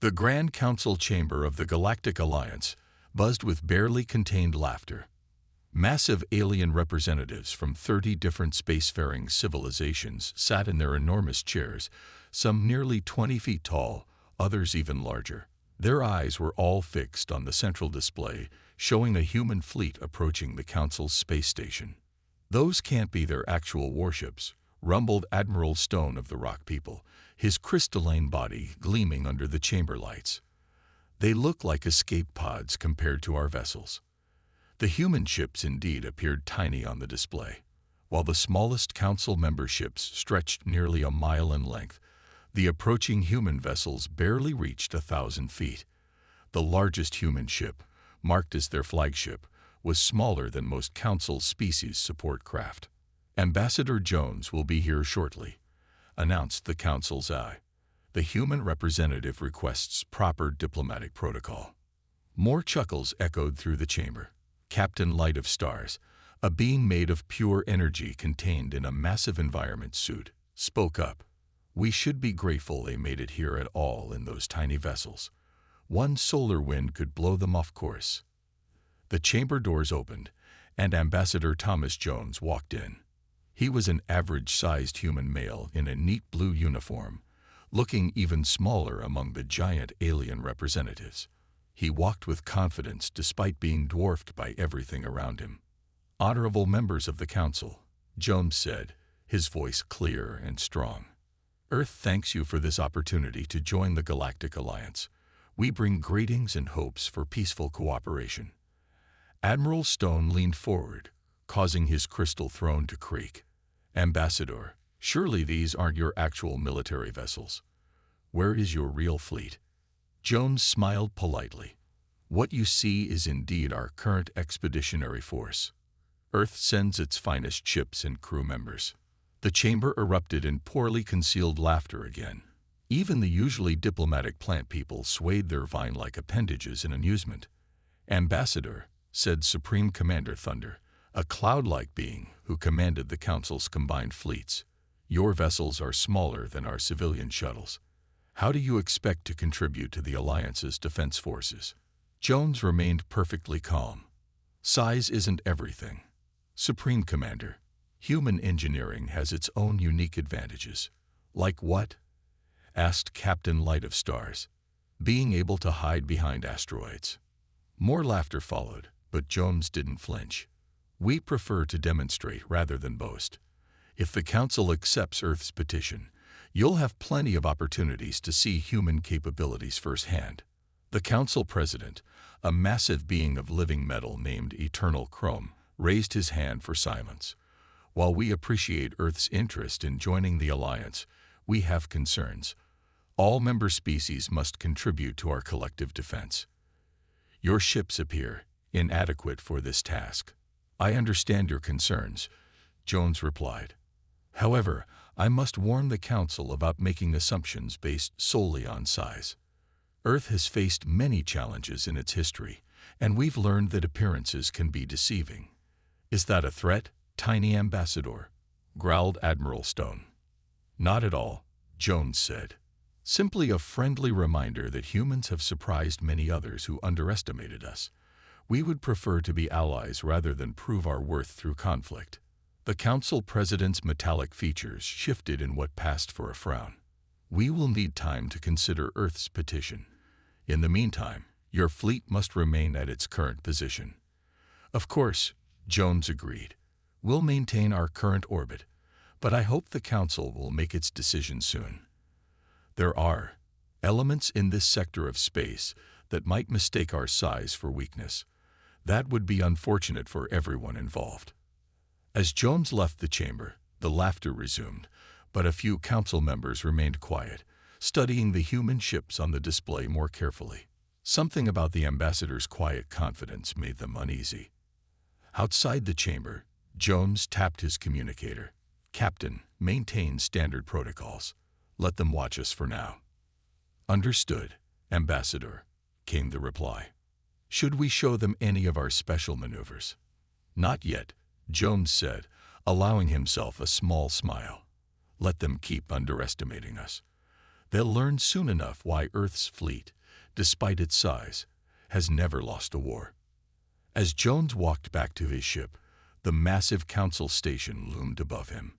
The Grand Council chamber of the Galactic Alliance buzzed with barely contained laughter. Massive alien representatives from 30 different spacefaring civilizations sat in their enormous chairs, some nearly 20 feet tall, others even larger. Their eyes were all fixed on the central display, showing a human fleet approaching the Council's space station. "Those can't be their actual warships," rumbled Admiral Stone of the Rock People, his crystalline body gleaming under the chamber lights. "They look like escape pods compared to our vessels." The human ships indeed appeared tiny on the display. While the smallest council member ships stretched nearly a mile in length, the approaching human vessels barely reached 1,000 feet. The largest human ship, marked as their flagship, was smaller than most council species support craft. "Ambassador Jones will be here shortly," announced the council's eye. "The human representative requests proper diplomatic protocol." More chuckles echoed through the chamber. Captain Light of Stars, a being made of pure energy contained in a massive environment suit, spoke up. "We should be grateful they made it here at all in those tiny vessels. One solar wind could blow them off course." The chamber doors opened, and Ambassador Thomas Jones walked in. He was an average-sized human male in a neat blue uniform, looking even smaller among the giant alien representatives. He walked with confidence despite being dwarfed by everything around him. "Honorable members of the Council," Jones said, his voice clear and strong. "Earth thanks you for this opportunity to join the Galactic Alliance. We bring greetings and hopes for peaceful cooperation." Admiral Stone leaned forward, causing his crystal throne to creak. "Ambassador, surely these aren't your actual military vessels. Where is your real fleet?" Jones smiled politely. "What you see is indeed our current expeditionary force. Earth sends its finest ships and crew members." The chamber erupted in poorly concealed laughter again. Even the usually diplomatic plant people swayed their vine-like appendages in amusement. "Ambassador," said Supreme Commander Thunder, a cloud-like being who commanded the Council's combined fleets, "your vessels are smaller than our civilian shuttles. How do you expect to contribute to the Alliance's defense forces?" Jones remained perfectly calm. "Size isn't everything. Supreme Commander, human engineering has its own unique advantages." "Like what?" asked Captain Light of Stars. "Being able to hide behind asteroids." More laughter followed, but Jones didn't flinch. "We prefer to demonstrate rather than boast. If the Council accepts Earth's petition, you'll have plenty of opportunities to see human capabilities firsthand." The Council President, a massive being of living metal named Eternal Chrome, raised his hand for silence. "While we appreciate Earth's interest in joining the Alliance, we have concerns. All member species must contribute to our collective defense. Your ships appear inadequate for this task." "I understand your concerns," Jones replied. "However, I must warn the Council about making assumptions based solely on size. Earth has faced many challenges in its history, and we've learned that appearances can be deceiving." "Is that a threat, tiny ambassador?" growled Admiral Stone. "Not at all," Jones said. "Simply a friendly reminder that humans have surprised many others who underestimated us. We would prefer to be allies rather than prove our worth through conflict." The Council President's metallic features shifted in what passed for a frown. "We will need time to consider Earth's petition. In the meantime, your fleet must remain at its current position." "Of course," Jones agreed. "We'll maintain our current orbit, but I hope the Council will make its decision soon. There are elements in this sector of space that might mistake our size for weakness. That would be unfortunate for everyone involved." As Jones left the chamber, the laughter resumed, but a few council members remained quiet, studying the human ships on the display more carefully. Something about the ambassador's quiet confidence made them uneasy. Outside the chamber, Jones tapped his communicator. "Captain, maintain standard protocols. Let them watch us for now." "Understood, Ambassador," came the reply. "Should we show them any of our special maneuvers?" "Not yet," Jones said, allowing himself a small smile. "Let them keep underestimating us. They'll learn soon enough why Earth's fleet, despite its size, has never lost a war. As Jones walked back to his ship, the massive council station loomed above him.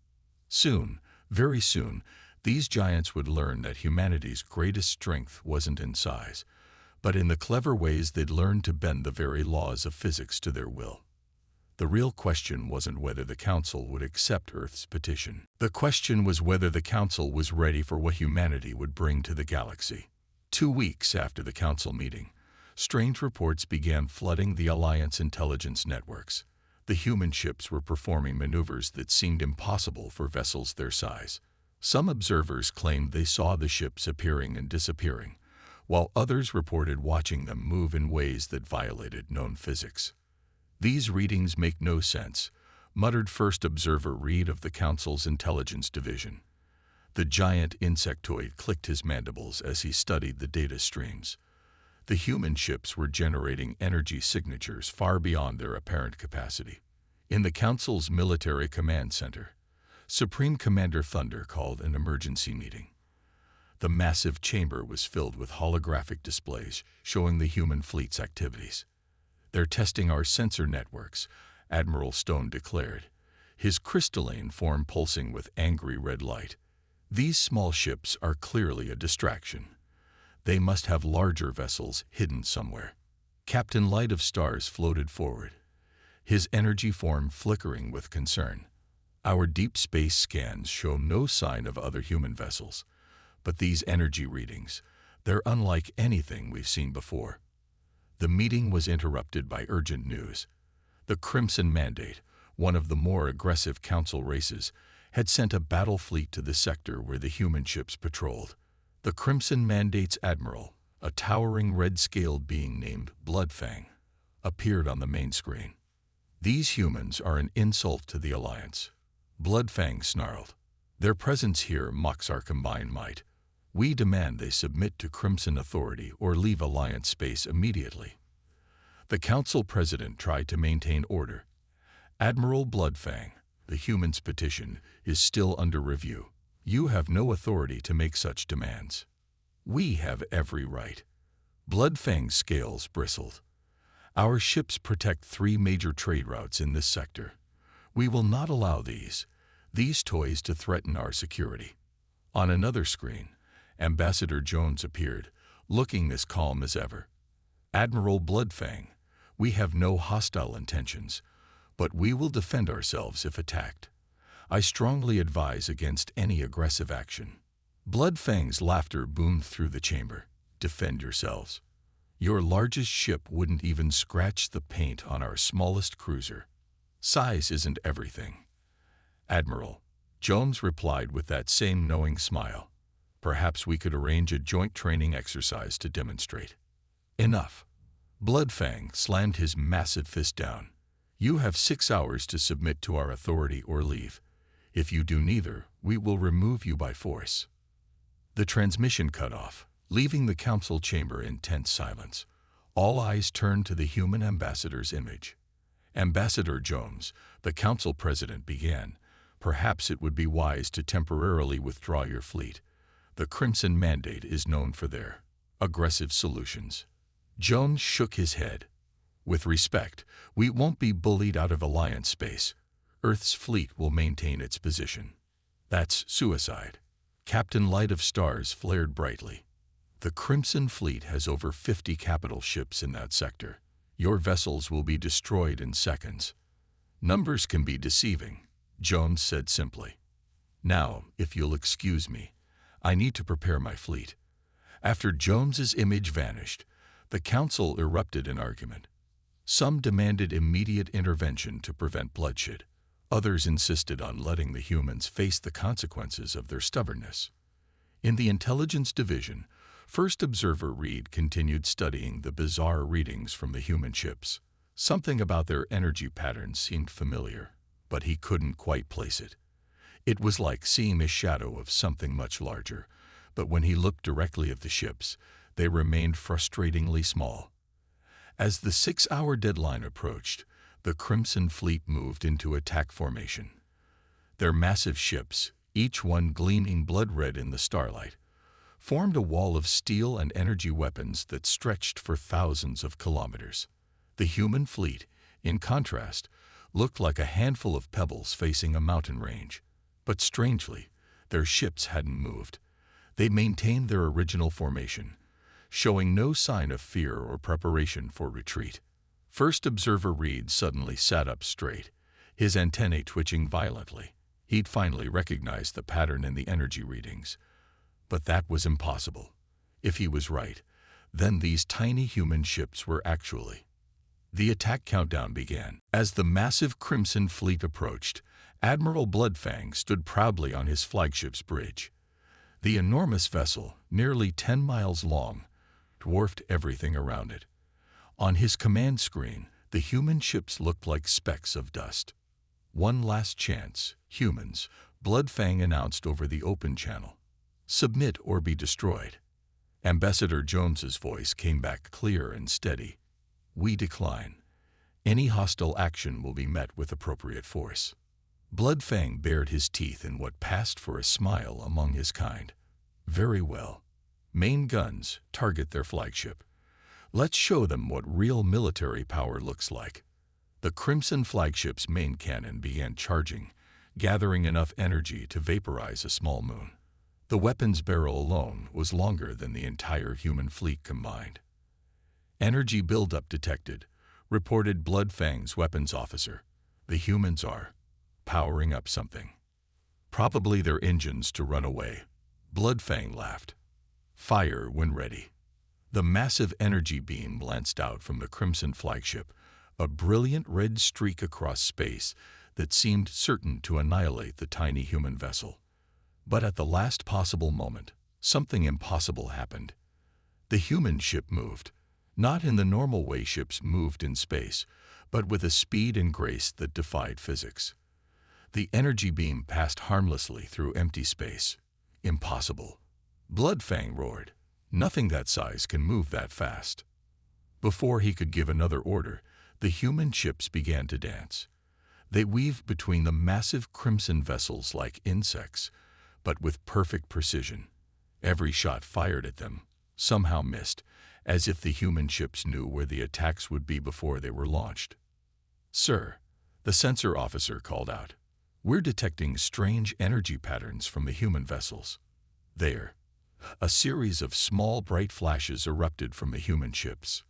Soon, very soon, these giants would learn that humanity's greatest strength wasn't in size, but in the clever ways they'd learned to bend the very laws of physics to their will. The real question wasn't whether the Council would accept Earth's petition. The question was whether the Council was ready for what humanity would bring to the galaxy. 2 weeks after the Council meeting, strange reports began flooding the Alliance intelligence networks. The human ships were performing maneuvers that seemed impossible for vessels their size. Some observers claimed they saw the ships appearing and disappearing, while others reported watching them move in ways that violated known physics. "These readings make no sense," muttered First Observer Reed of the Council's Intelligence Division. The giant insectoid clicked his mandibles as he studied the data streams. The human ships were generating energy signatures far beyond their apparent capacity. In the Council's Military Command Center, Supreme Commander Thunder called an emergency meeting. The massive chamber was filled with holographic displays showing the human fleet's activities. "They're testing our sensor networks," Admiral Stone declared, his crystalline form pulsing with angry red light. "These small ships are clearly a distraction. They must have larger vessels hidden somewhere." Captain Light of Stars floated forward, his energy form flickering with concern. "Our deep space scans show no sign of other human vessels, but these energy readings, they're unlike anything we've seen before." The meeting was interrupted by urgent news. The Crimson Mandate, one of the more aggressive Council races, had sent a battle fleet to the sector where the human ships patrolled. The Crimson Mandate's admiral, a towering red-scaled being named Bloodfang, appeared on the main screen. "These humans are an insult to the Alliance," Bloodfang snarled. "Their presence here mocks our combined might. We demand they submit to Crimson authority or leave Alliance space immediately." The Council President tried to maintain order. "Admiral Bloodfang, the humans' petition is still under review. You have no authority to make such demands." "We have every right." Bloodfang's scales bristled. "Our ships protect 3 major trade routes in this sector. We will not allow these toys to threaten our security." On another screen, Ambassador Jones appeared, looking as calm as ever. "Admiral Bloodfang, we have no hostile intentions, but we will defend ourselves if attacked. I strongly advise against any aggressive action." Bloodfang's laughter boomed through the chamber. "Defend yourselves. Your largest ship wouldn't even scratch the paint on our smallest cruiser. Size isn't everything." "Admiral," Jones replied with that same knowing smile, "perhaps we could arrange a joint training exercise to demonstrate." "Enough." Bloodfang slammed his massive fist down. "You have 6 hours to submit to our authority or leave. If you do neither, we will remove you by force." The transmission cut off, leaving the council chamber in tense silence. All eyes turned to the human ambassador's image. "Ambassador Jones," the council president began, "perhaps it would be wise to temporarily withdraw your fleet. The Crimson Mandate is known for their aggressive solutions." Jones shook his head. "With respect, we won't be bullied out of Alliance space. Earth's fleet will maintain its position." "That's suicide." Captain Light of Stars flared brightly. "The Crimson Fleet has over 50 capital ships in that sector. Your vessels will be destroyed in seconds." "Numbers can be deceiving," Jones said simply. "Now, if you'll excuse me, I need to prepare my fleet." After Jones's image vanished, the council erupted in argument. Some demanded immediate intervention to prevent bloodshed. Others insisted on letting the humans face the consequences of their stubbornness. In the Intelligence Division, First Observer Reed continued studying the bizarre readings from the human ships. Something about their energy patterns seemed familiar, but he couldn't quite place it. It was like seeing a shadow of something much larger, but when he looked directly at the ships, they remained frustratingly small. As the 6-hour deadline approached, the Crimson Fleet moved into attack formation. Their massive ships, each one gleaming blood red in the starlight, formed a wall of steel and energy weapons that stretched for thousands of kilometers. The human fleet, in contrast, looked like a handful of pebbles facing a mountain range. But strangely, their ships hadn't moved. They maintained their original formation, showing no sign of fear or preparation for retreat. First Observer Reed suddenly sat up straight, his antennae twitching violently. He'd finally recognized the pattern in the energy readings. But that was impossible. If he was right, then these tiny human ships were actually. The attack countdown began. As the massive Crimson Fleet approached, Admiral Bloodfang stood proudly on his flagship's bridge. The enormous vessel, nearly 10 miles long, dwarfed everything around it. On his command screen, the human ships looked like specks of dust. "One last chance, humans," Bloodfang announced over the open channel. "Submit or be destroyed." Ambassador Jones's voice came back clear and steady. "We decline. Any hostile action will be met with appropriate force." Bloodfang bared his teeth in what passed for a smile among his kind. "Very well. Main guns, target their flagship. Let's show them what real military power looks like." The Crimson flagship's main cannon began charging, gathering enough energy to vaporize a small moon. The weapon's barrel alone was longer than the entire human fleet combined. "Energy buildup detected," reported Bloodfang's weapons officer. "The humans are powering up something. Probably their engines to run away." Bloodfang laughed. "Fire when ready." The massive energy beam lanced out from the Crimson flagship, a brilliant red streak across space that seemed certain to annihilate the tiny human vessel. But at the last possible moment, something impossible happened. The human ship moved, not in the normal way ships moved in space, but with a speed and grace that defied physics. The energy beam passed harmlessly through empty space. "Impossible," Bloodfang roared. "Nothing that size can move that fast." Before he could give another order, the human ships began to dance. They weaved between the massive Crimson vessels like insects, but with perfect precision. Every shot fired at them somehow missed, as if the human ships knew where the attacks would be before they were launched. "Sir," the sensor officer called out, "we're detecting strange energy patterns from the human vessels." There, a series of small bright flashes erupted from the human ships.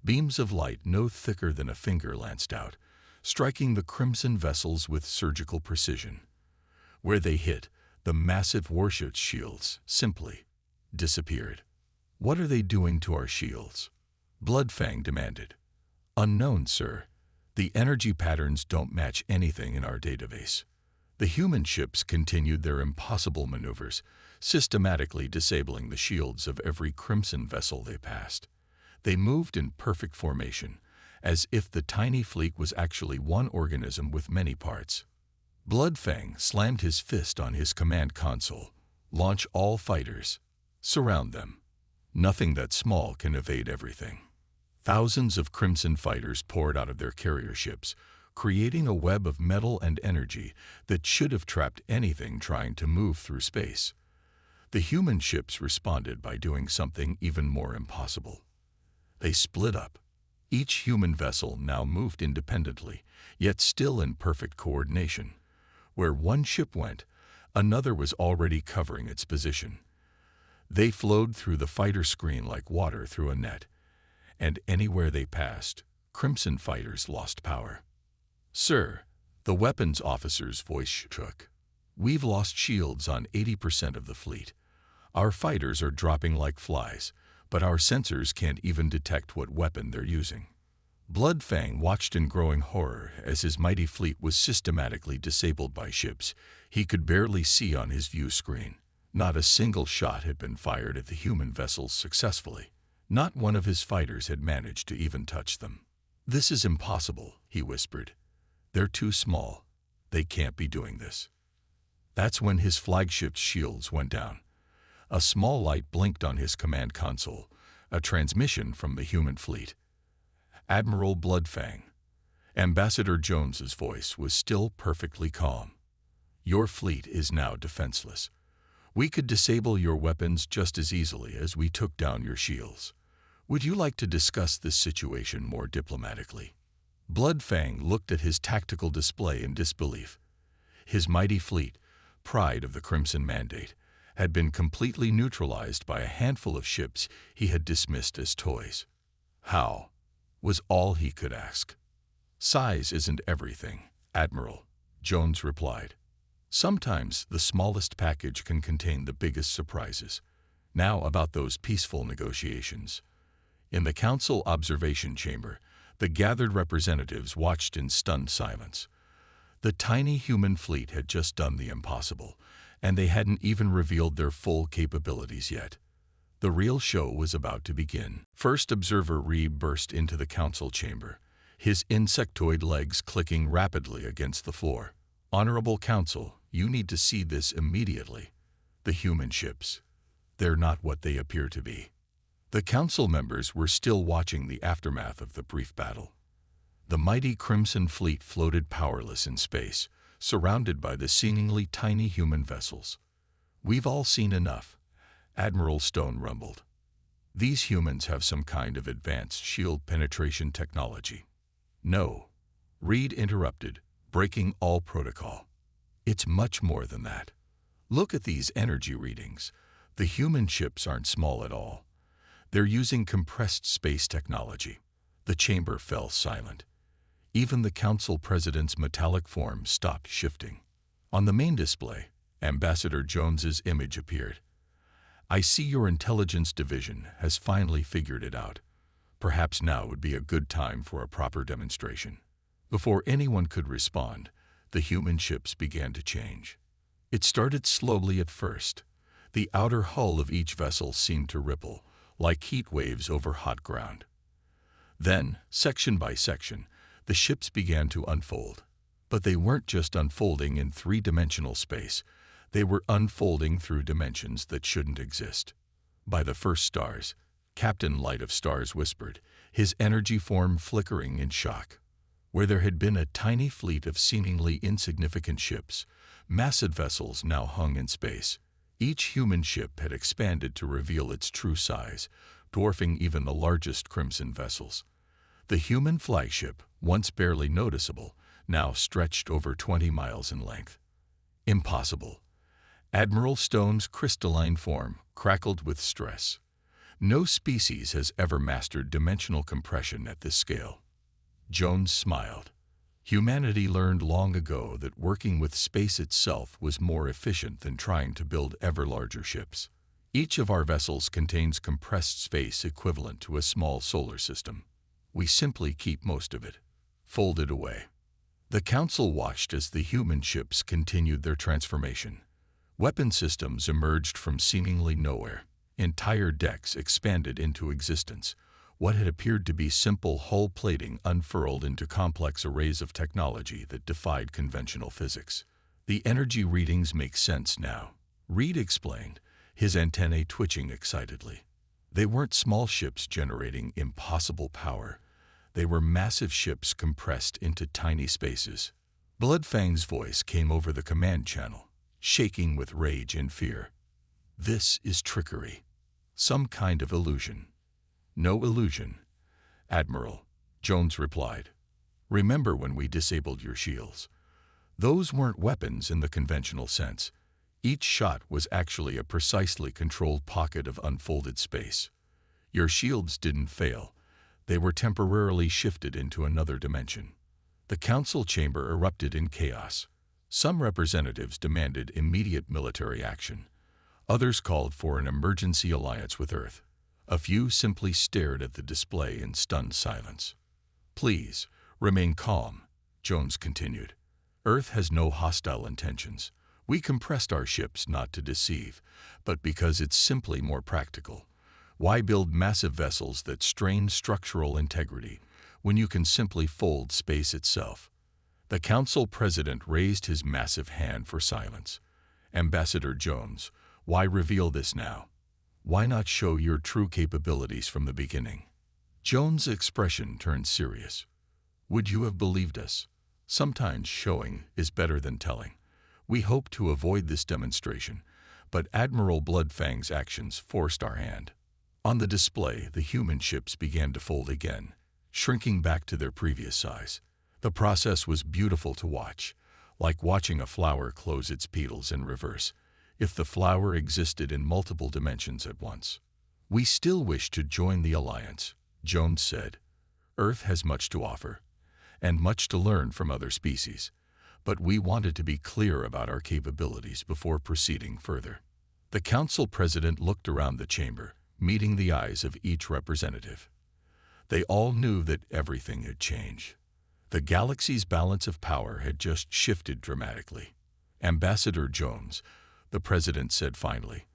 Beams of light no thicker than a finger lanced out, striking the Crimson vessels with surgical precision. Where they hit, the massive warship's shields simply disappeared. "What are they doing to our shields?" Bloodfang demanded. "Unknown, sir. The energy patterns don't match anything in our database." The human ships continued their impossible maneuvers, systematically disabling the shields of every Crimson vessel they passed. They moved in perfect formation, as if the tiny fleet was actually one organism with many parts. Bloodfang slammed his fist on his command console. "Launch all fighters. Surround them. Nothing that small can evade everything." Thousands of Crimson fighters poured out of their carrier ships, creating a web of metal and energy that should have trapped anything trying to move through space. The human ships responded by doing something even more impossible. They split up. Each human vessel now moved independently, yet still in perfect coordination. Where one ship went, another was already covering its position. They flowed through the fighter screen like water through a net, and anywhere they passed, Crimson fighters lost power. "Sir," the weapons officer's voice shook, "we've lost shields on 80% of the fleet. Our fighters are dropping like flies, but our sensors can't even detect what weapon they're using." Bloodfang watched in growing horror as his mighty fleet was systematically disabled by ships he could barely see on his view screen. Not a single shot had been fired at the human vessels successfully. Not one of his fighters had managed to even touch them. "This is impossible," he whispered. "They're too small. They can't be doing this." That's when his flagship's shields went down. A small light blinked on his command console, a transmission from the human fleet. "Admiral Bloodfang." Ambassador Jones's voice was still perfectly calm. "Your fleet is now defenseless. We could disable your weapons just as easily as we took down your shields. Would you like to discuss this situation more diplomatically?" Bloodfang looked at his tactical display in disbelief. His mighty fleet, pride of the Crimson Mandate, had been completely neutralized by a handful of ships he had dismissed as toys. "How?" was all he could ask. "Size isn't everything, Admiral," Jones replied. "Sometimes the smallest package can contain the biggest surprises." Now about those peaceful negotiations. In the Council observation chamber, the gathered representatives watched in stunned silence. The tiny human fleet had just done the impossible, and they hadn't even revealed their full capabilities yet. The real show was about to begin. First Observer Reeb burst into the council chamber, his insectoid legs clicking rapidly against the floor. "Honorable Council, you need to see this immediately. The human ships. They're not what they appear to be." The council members were still watching the aftermath of the brief battle. The mighty Crimson Fleet floated powerless in space, surrounded by the seemingly tiny human vessels. "We've all seen enough," Admiral Stone rumbled. "These humans have some kind of advanced shield penetration technology." "No," Reed interrupted, breaking all protocol. "It's much more than that. Look at these energy readings. The human ships aren't small at all. They're using compressed space technology." The chamber fell silent. Even the council president's metallic form stopped shifting. On the main display, Ambassador Jones's image appeared. "I see your intelligence division has finally figured it out. Perhaps now would be a good time for a proper demonstration." Before anyone could respond, the human ships began to change. It started slowly at first. The outer hull of each vessel seemed to ripple, like heat waves over hot ground. Then, section by section, the ships began to unfold. But they weren't just unfolding in three-dimensional space. They were unfolding through dimensions that shouldn't exist. By the first stars, Captain Light of Stars whispered, his energy form flickering in shock. Where there had been a tiny fleet of seemingly insignificant ships, massive vessels now hung in space. Each human ship had expanded to reveal its true size, dwarfing even the largest Crimson vessels. The human flagship, once barely noticeable, now stretched over 20 miles in length. "Impossible." Admiral Stone's crystalline form crackled with stress. "No species has ever mastered dimensional compression at this scale." Jones smiled. Humanity learned long ago that working with space itself was more efficient than trying to build ever larger ships. "Each of our vessels contains compressed space equivalent to a small solar system. We simply keep most of it, folded away." The council watched as the human ships continued their transformation. Weapon systems emerged from seemingly nowhere. Entire decks expanded into existence. What had appeared to be simple hull plating unfurled into complex arrays of technology that defied conventional physics. "The energy readings make sense now," Reed explained, his antennae twitching excitedly. They weren't small ships generating impossible power. They were massive ships compressed into tiny spaces. Bloodfang's voice came over the command channel, shaking with rage and fear. "This is trickery. Some kind of illusion." "No illusion, Admiral," Jones replied. "Remember when we disabled your shields? Those weren't weapons in the conventional sense. Each shot was actually a precisely controlled pocket of unfolded space. Your shields didn't fail. They were temporarily shifted into another dimension." The council chamber erupted in chaos. Some representatives demanded immediate military action. Others called for an emergency alliance with Earth. A few simply stared at the display in stunned silence. "Please, remain calm," Jones continued. "Earth has no hostile intentions. We compressed our ships not to deceive, but because it's simply more practical. Why build massive vessels that strain structural integrity when you can simply fold space itself?" The council president raised his massive hand for silence. "Ambassador Jones, why reveal this now? Why not show your true capabilities from the beginning?" Jones' expression turned serious. "Would you have believed us? Sometimes showing is better than telling. We hope to avoid this demonstration, but Admiral Bloodfang's actions forced our hand. On the display, the human ships began to fold again, shrinking back to their previous size. The process was beautiful to watch, like watching a flower close its petals in reverse, if the flower existed in multiple dimensions at once. "We still wish to join the Alliance," Jones said. "Earth has much to offer, and much to learn from other species, but we wanted to be clear about our capabilities before proceeding further." The Council President looked around the chamber, meeting the eyes of each representative. They all knew that everything had changed. The galaxy's balance of power had just shifted dramatically. "Ambassador Jones," the President said finally,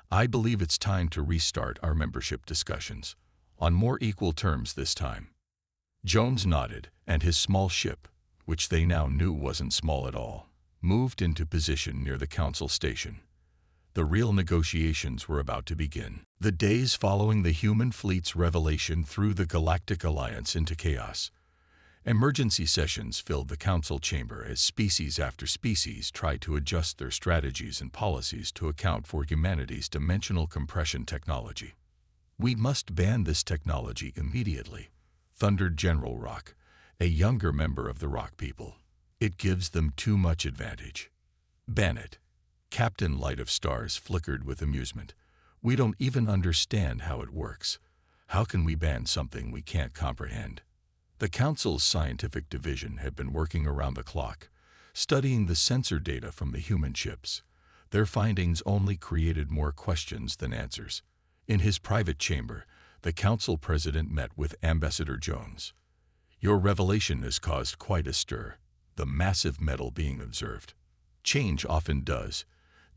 "I believe it's time to restart our membership discussions, on more equal terms this time." Jones nodded, and his small ship, which they now knew wasn't small at all, moved into position near the Council station. The real negotiations were about to begin. The days following the human fleet's revelation threw the Galactic Alliance into chaos. Emergency sessions filled the Council chamber as species after species tried to adjust their strategies and policies to account for humanity's dimensional compression technology. "We must ban this technology immediately," thundered General Rock, a younger member of the Rock people. "It gives them too much advantage." "Ban it." Captain Light of Stars flickered with amusement. "We don't even understand how it works. How can we ban something we can't comprehend?" The Council's scientific division had been working around the clock, studying the sensor data from the human ships. Their findings only created more questions than answers. In his private chamber, the Council President met with Ambassador Jones. "Your revelation has caused quite a stir, the massive metal being observed." "Change often does,"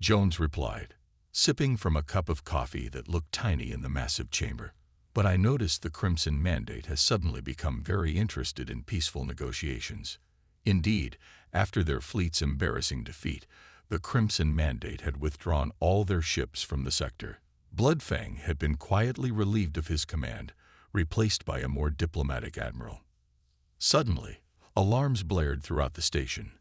Jones replied, sipping from a cup of coffee that looked tiny in the massive chamber. "But I noticed the Crimson Mandate has suddenly become very interested in peaceful negotiations." Indeed, after their fleet's embarrassing defeat, the Crimson Mandate had withdrawn all their ships from the sector. Bloodfang had been quietly relieved of his command, replaced by a more diplomatic admiral. Suddenly, alarms blared throughout the station.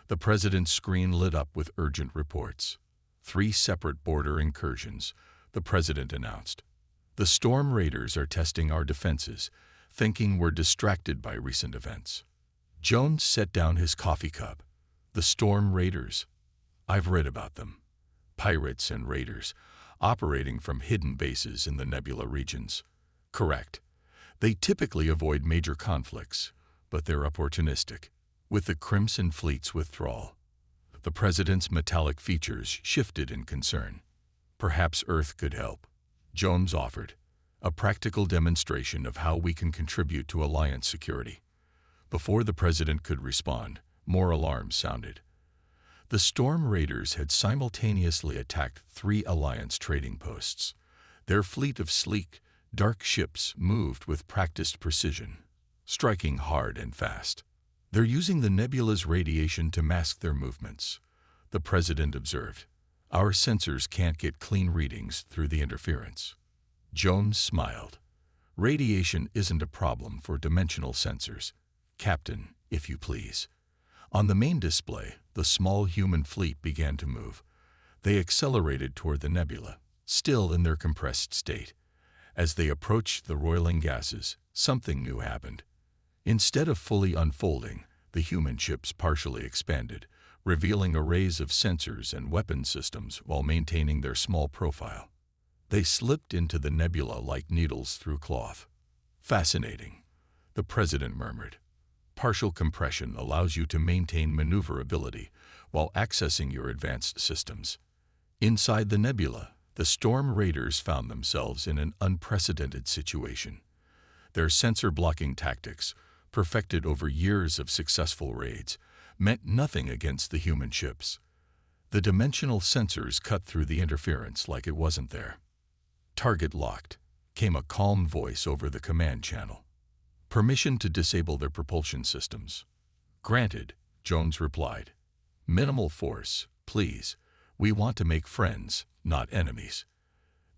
The President's screen lit up with urgent reports. 3 separate border incursions, the President announced. "The Storm Raiders are testing our defenses, thinking we're distracted by recent events." Jones set down his coffee cup. "The Storm Raiders? I've read about them. Pirates and raiders, operating from hidden bases in the nebula regions." "Correct. They typically avoid major conflicts, but they're opportunistic." With the Crimson Fleet's withdrawal, the President's metallic features shifted in concern. "Perhaps Earth could help," Jones offered, "a practical demonstration of how we can contribute to Alliance security." Before the President could respond, more alarms sounded. The Storm Raiders had simultaneously attacked 3 Alliance trading posts. Their fleet of sleek, dark ships moved with practiced precision, striking hard and fast. "They're using the nebula's radiation to mask their movements," the President observed. "Our sensors can't get clean readings through the interference." Jones smiled. "Radiation isn't a problem for dimensional sensors, Captain, if you please." On the main display, the small human fleet began to move. They accelerated toward the nebula, still in their compressed state. As they approached the roiling gases, something new happened. Instead of fully unfolding, the human ships partially expanded, revealing arrays of sensors and weapon systems while maintaining their small profile. They slipped into the nebula like needles through cloth. "Fascinating," the President murmured. "Partial compression allows you to maintain maneuverability while accessing your advanced systems." Inside the nebula, the Storm Raiders found themselves in an unprecedented situation. Their sensor-blocking tactics, perfected over years of successful raids, meant nothing against the human ships. The dimensional sensors cut through the interference like it wasn't there. "Target locked," came a calm voice over the command channel. "Permission to disable their propulsion systems." "Granted," Jones replied. "Minimal force, please. We want to make friends, not enemies."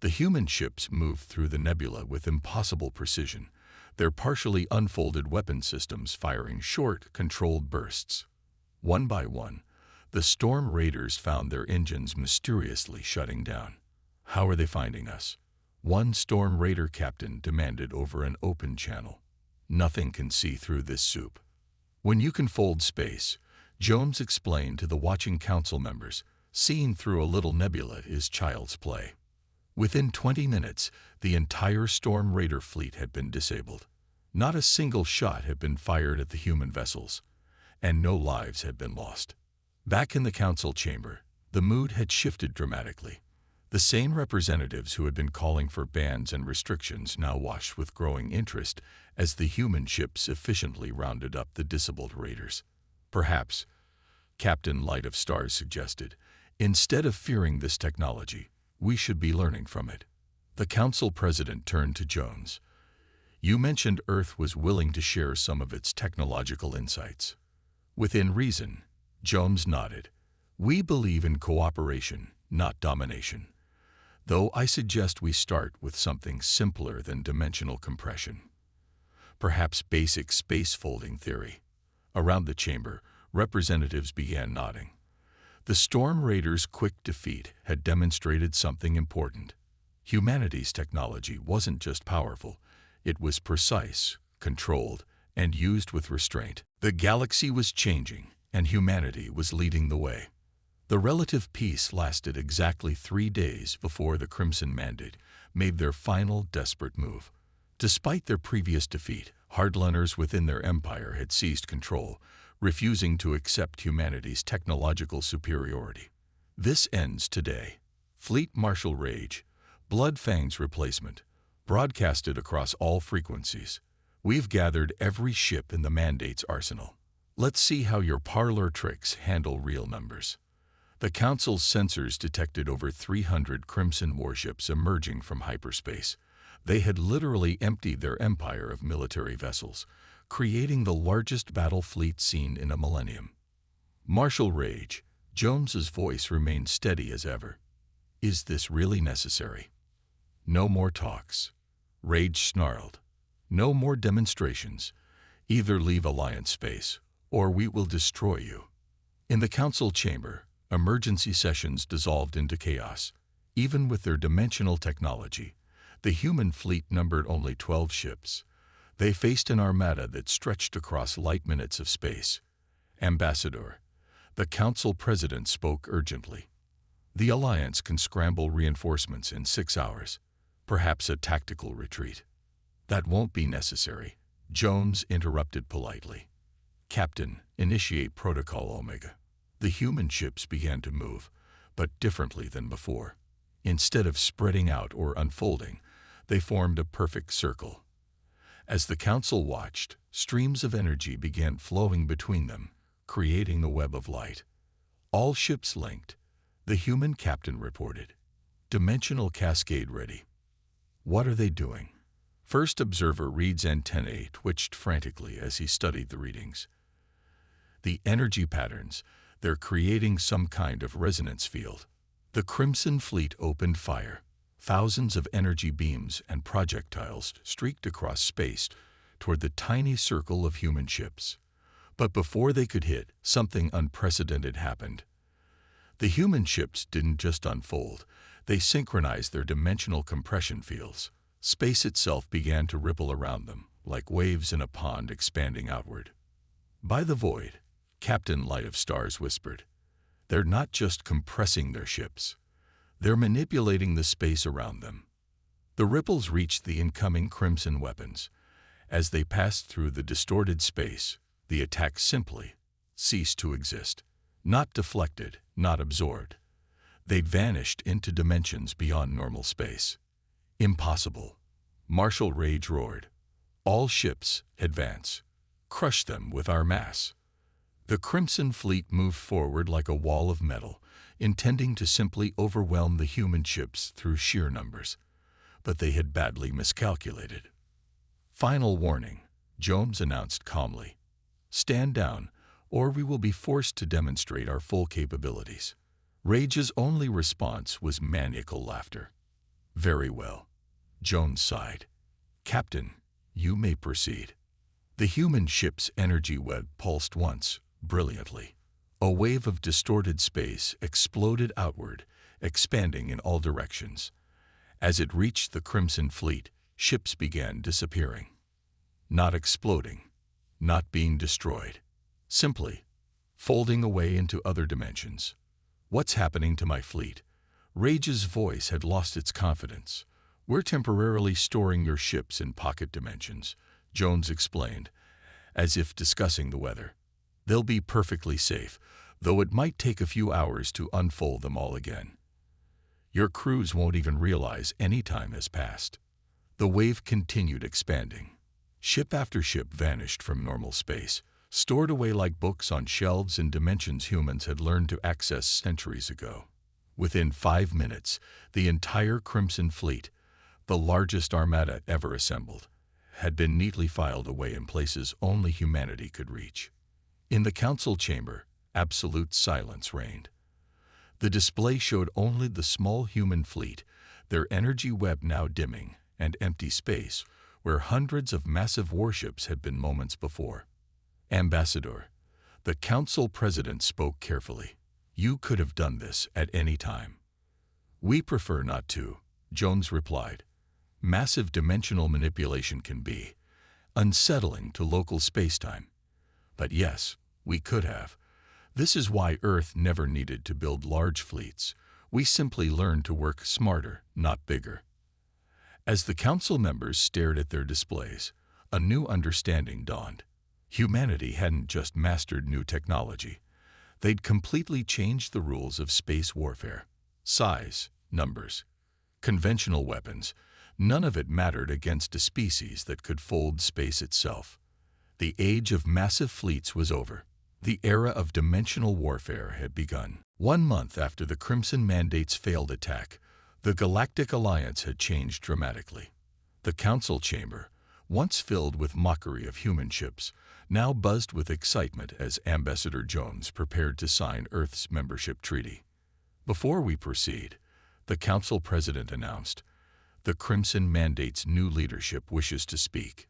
The human ships moved through the nebula with impossible precision, their partially unfolded weapon systems firing short, controlled bursts. One by one, The storm raiders found their engines mysteriously shutting down. "How are they finding us?" one storm raider captain demanded over an open channel. "Nothing can see through this soup." When you can fold space, Jones explained to the watching council members, seeing through a little nebula is child's play. Within 20 minutes, the entire storm raider fleet had been disabled. Not a single shot had been fired at the human vessels, and no lives had been lost. Back in the council chamber, the mood had shifted dramatically. The same representatives who had been calling for bans and restrictions now watched with growing interest as the human ships efficiently rounded up the disabled raiders. "Perhaps," Captain Light of Stars suggested, "instead of fearing this technology, we should be learning from it." The council president turned to Jones. "You mentioned Earth was willing to share some of its technological insights." "Within reason," Jones nodded. "We believe in cooperation, not domination. Though I suggest we start with something simpler than dimensional compression. Perhaps basic space folding theory." Around the chamber, representatives began nodding. The Storm Raiders' quick defeat had demonstrated something important. Humanity's technology wasn't just powerful, it was precise, controlled, and used with restraint. The galaxy was changing, and humanity was leading the way. The relative peace lasted exactly 3 days before the Crimson Mandate made their final desperate move. Despite their previous defeat, hardliners within their empire had seized control, refusing to accept humanity's technological superiority. This ends today. Fleet Marshal Rage, Bloodfang's replacement, broadcasted across all frequencies. "We've gathered every ship in the Mandate's arsenal. Let's see how your parlor tricks handle real numbers." The Council's sensors detected over 300 Crimson warships emerging from hyperspace. They had literally emptied their empire of military vessels, creating the largest battle fleet seen in a millennium. Marshal Rage, Jones's voice remained steady as ever. "Is this really necessary?" "No more talks," Rage snarled. "No more demonstrations. Either leave Alliance space, or we will destroy you." In the council chamber, emergency sessions dissolved into chaos. Even with their dimensional technology, the human fleet numbered only 12 ships. They faced an armada that stretched across light minutes of space. "Ambassador," the council president spoke urgently. "The Alliance can scramble reinforcements in 6 hours, perhaps a tactical retreat." "That won't be necessary," Jones interrupted politely. "Captain, initiate Protocol Omega." The human ships began to move, but differently than before. Instead of spreading out or unfolding, they formed a perfect circle. As the council watched, streams of energy began flowing between them, creating the web of light. "All ships linked," the human captain reported. "Dimensional cascade ready." "What are they doing?" First observer Reed's antennae twitched frantically as he studied the readings. "The energy patterns, they're creating some kind of resonance field." The Crimson Fleet opened fire. Thousands of energy beams and projectiles streaked across space toward the tiny circle of human ships. But before they could hit, something unprecedented happened. The human ships didn't just unfold, they synchronized their dimensional compression fields. Space itself began to ripple around them, like waves in a pond expanding outward. "By the void," Captain Light of Stars whispered. "They're not just compressing their ships. They're manipulating the space around them." The ripples reached the incoming Crimson weapons. As they passed through the distorted space, the attack simply ceased to exist. Not deflected, not absorbed. They'd vanished into dimensions beyond normal space. "Impossible," Marshal Rage roared. "All ships, advance. Crush them with our mass." The Crimson Fleet moved forward like a wall of metal, intending to simply overwhelm the human ships through sheer numbers. But they had badly miscalculated. "Final warning," Jones announced calmly. "Stand down, or we will be forced to demonstrate our full capabilities." Rage's only response was maniacal laughter. "Very well," Jones sighed. "Captain, you may proceed." The human ship's energy web pulsed once, brilliantly. A wave of distorted space exploded outward, expanding in all directions. As it reached the Crimson Fleet, ships began disappearing. Not exploding, not being destroyed, simply folding away into other dimensions. "What's happening to my fleet?" Rage's voice had lost its confidence. "We're temporarily storing your ships in pocket dimensions," Jones explained, as if discussing the weather. "They'll be perfectly safe, though it might take a few hours to unfold them all again. Your crews won't even realize any time has passed." The wave continued expanding. Ship after ship vanished from normal space, stored away like books on shelves in dimensions humans had learned to access centuries ago. Within 5 minutes, the entire Crimson Fleet, the largest armada ever assembled, had been neatly filed away in places only humanity could reach. In the council chamber, absolute silence reigned. The display showed only the small human fleet, their energy web now dimming, and empty space, where hundreds of massive warships had been moments before. "Ambassador," the council president spoke carefully, "you could have done this at any time." "We prefer not to," Jones replied. "Massive dimensional manipulation can be unsettling to local spacetime. But yes, we could have. This is why Earth never needed to build large fleets. We simply learned to work smarter, not bigger." As the council members stared at their displays, a new understanding dawned. Humanity hadn't just mastered new technology. They'd completely changed the rules of space warfare. Size, numbers, conventional weapons, none of it mattered against a species that could fold space itself. The age of massive fleets was over. The era of dimensional warfare had begun. 1 month after the Crimson Mandate's failed attack, the Galactic Alliance had changed dramatically. The council chamber, once filled with mockery of human ships, now buzzed with excitement as Ambassador Jones prepared to sign Earth's membership treaty. "Before we proceed," the council president announced, "the Crimson Mandate's new leadership wishes to speak."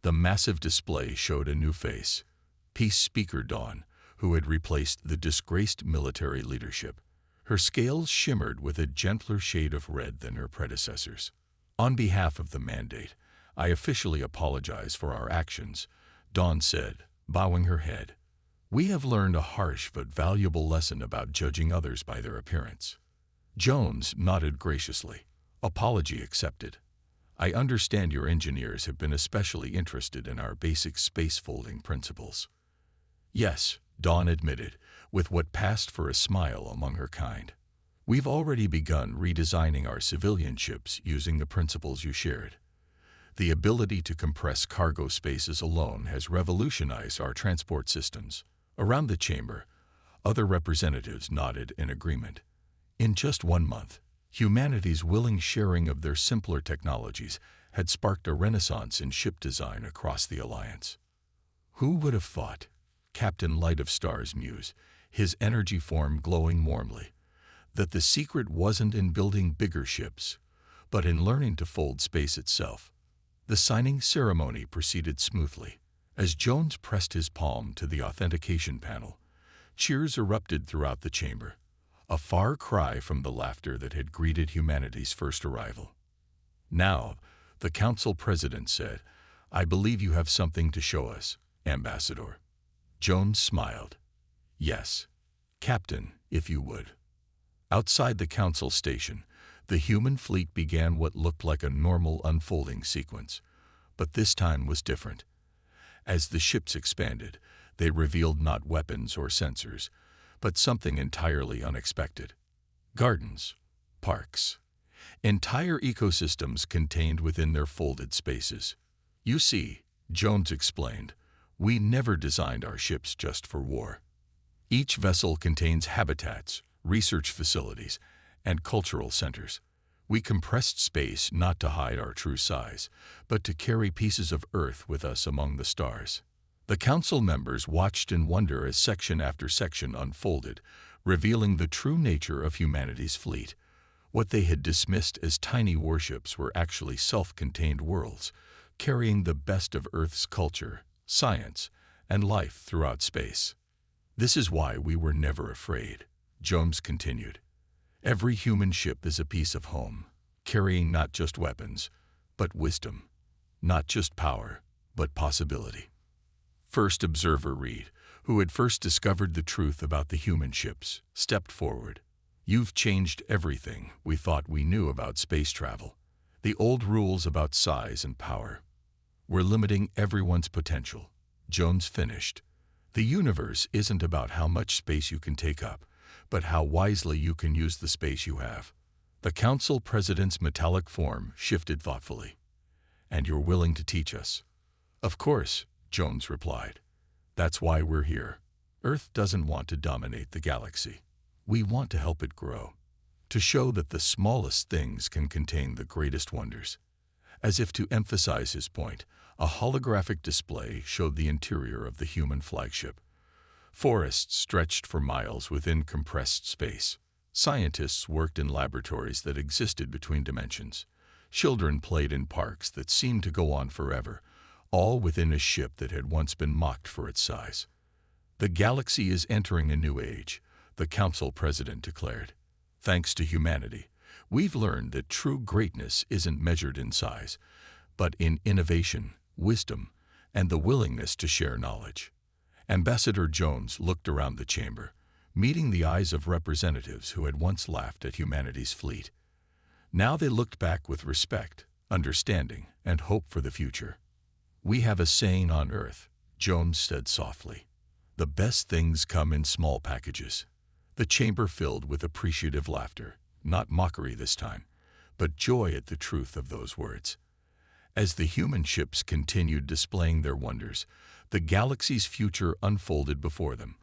The massive display showed a new face, Peace Speaker Dawn, who had replaced the disgraced military leadership. Her scales shimmered with a gentler shade of red than her predecessors. "On behalf of the Mandate, I officially apologize for our actions," Dawn said, bowing her head. "We have learned a harsh but valuable lesson about judging others by their appearance." Jones nodded graciously. "Apology accepted. I understand your engineers have been especially interested in our basic space folding principles." "Yes," Dawn admitted, with what passed for a smile among her kind. "We've already begun redesigning our civilian ships using the principles you shared. The ability to compress cargo spaces alone has revolutionized our transport systems." Around the chamber, other representatives nodded in agreement. In just 1 month, humanity's willing sharing of their simpler technologies had sparked a renaissance in ship design across the Alliance. "Who would have thought?" Captain Light of Stars mused, his energy form glowing warmly, "that the secret wasn't in building bigger ships, but in learning to fold space itself." The signing ceremony proceeded smoothly. As Jones pressed his palm to the authentication panel, cheers erupted throughout the chamber, a far cry from the laughter that had greeted humanity's first arrival. "Now," the council president said, "I believe you have something to show us, Ambassador." Jones smiled. "Yes, Captain, if you would." Outside the council station, the human fleet began what looked like a normal unfolding sequence, but this time was different. As the ships expanded, they revealed not weapons or sensors, but something entirely unexpected. Gardens, parks, entire ecosystems contained within their folded spaces. "You see," Jones explained, "we never designed our ships just for war. Each vessel contains habitats, research facilities, and cultural centers. We compressed space not to hide our true size, but to carry pieces of Earth with us among the stars." The council members watched in wonder as section after section unfolded, revealing the true nature of humanity's fleet. What they had dismissed as tiny warships were actually self-contained worlds, carrying the best of Earth's culture, science, and life throughout space. This is why we were never afraid, Jones continued. Every human ship is a piece of home, carrying not just weapons, but wisdom. Not just power, but possibility. First observer Reed, who had first discovered the truth about the human ships, stepped forward. You've changed everything we thought we knew about space travel. The old rules about size and power. We're limiting everyone's potential. Jones finished. The universe isn't about how much space you can take up, but how wisely you can use the space you have. The council president's metallic form shifted thoughtfully. And you're willing to teach us? Of course, Jones replied. That's why we're here. Earth doesn't want to dominate the galaxy. We want to help it grow, to show that the smallest things can contain the greatest wonders. As if to emphasize his point, a holographic display showed the interior of the human flagship. Forests stretched for miles within compressed space. Scientists worked in laboratories that existed between dimensions. Children played in parks that seemed to go on forever, all within a ship that had once been mocked for its size. The galaxy is entering a new age, the council president declared. Thanks to humanity, we've learned that true greatness isn't measured in size, but in innovation, wisdom, and the willingness to share knowledge. Ambassador Jones looked around the chamber, meeting the eyes of representatives who had once laughed at humanity's fleet. Now they looked back with respect, understanding, and hope for the future. We have a saying on Earth, Jones said softly. The best things come in small packages. The chamber filled with appreciative laughter, not mockery this time, but joy at the truth of those words. As the human ships continued displaying their wonders, the galaxy's future unfolded before them,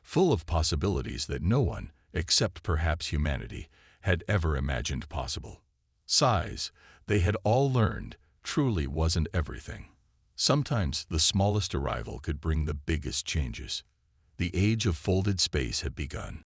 full of possibilities that no one, except perhaps humanity, had ever imagined possible. Size, they had all learned, truly wasn't everything. Sometimes the smallest arrival could bring the biggest changes. The age of folded space had begun.